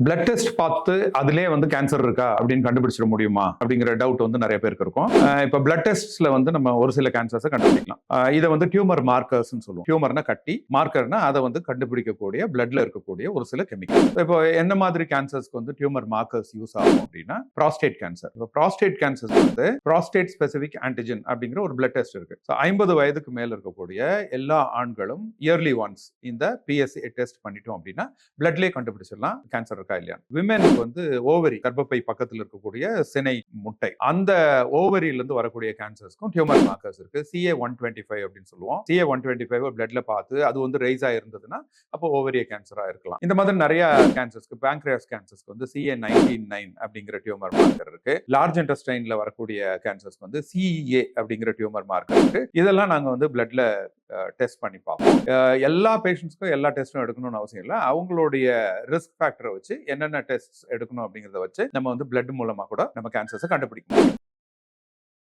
Blood test பார்த்து அதுலயே வந்து கேன்சர் இருக்கா அப்படின்னு கண்டுபிடிச்சிட முடியுமா அப்படிங்கிற டவுட் வந்து நிறைய பேருக்கு இருக்கும். இப்போ பிளட் டெஸ்ட்ல வந்து நம்ம ஒரு சில கேன்சர்ஸை கண்டுபிடிக்கலாம். இதை வந்து டியூமர் மார்க்கர்ஸ் சொல்லுவோம். டியூமர்னா கட்டி, மார்க்கர்னா அதை வந்து கண்டுபிடிக்கக்கூடிய பிளட்ல இருக்கக்கூடிய ஒரு சில கெமிக்கல். இப்போ என்ன மாதிரி கேன்சர்ஸ்க்கு வந்து டியூமர் மார்க்கர்ஸ் யூஸ் ஆகும் அப்படின்னா ப்ராஸ்டேட் கேன்சர். இப்போ ப்ராஸ்டேட் கேன்சர் வந்து ப்ராஸ்டேட் ஸ்பெசிபிக் ஆன்டிஜன் அப்படிங்கிற ஒரு பிளட் டெஸ்ட் இருக்கு. 50 வயதுக்கு மேல இருக்கக்கூடிய எல்லா ஆண்களும் இயர்லி ஒன்ஸ் இந்த பிஎஸ்சி டெஸ்ட் பண்ணிட்டோம் அப்படின்னா பிளட்லேயே கண்டுபிடிச்சிடலாம் கேன்சர் இருக்கா இல்லையா. விமெனுக்கு வந்து ஓவரி, கர்ப்பப்பை பக்கத்தில் இருக்கக்கூடிய சினை முட்டை, அந்த ஓவரியில இருந்து வரக்கூடிய கேன்சர்ஸ்க்கும் டியூமர் மார்க்கர்ஸ் இருக்கு. CA-125 அப்படின்னு சொல்லுவோம். CA-125 பிளட்ல பார்த்து அது வந்து ரைஸ் ஆயிருந்ததுன்னா அப்போ ஓவரிய கேன்சரா இருக்கலாம். இந்த மாதிரி நிறைய கேன்சர்ஸ்க்கு, பேங்க்ரியாஸ் கேன்சர்ஸ்க்கு வந்து CA-199 அப்படிங்கிற டியூமர் மார்க்கர் இருக்கு. லார்ஜ் இன்டெஸ்டைன்ல வரக்கூடிய கேன்சர்ஸ்க்கு வந்து CEA அப்படிங்கிற டியூமர் மார்க்கர் இருக்கு. இதெல்லாம் நாங்க வந்து பிளட்ல டெஸ்ட் பண்ணி பார்ப்போம். எல்லா பேஷண்ட்ஸ்க்கும் எல்லா டெஸ்ட்டும் எடுக்கணும்னு அவசியம் இல்லை. அவங்களுடைய ரிஸ்க் ஃபேக்டரை வச்சு என்னென்ன டெஸ்ட் எடுக்கணும் அப்படிங்கிறத வச்சு நம்ம வந்து பிளட் மூலமா கூட நம்ம கேன்சர்ஸை கண்டுபிடிக்க முடியும்.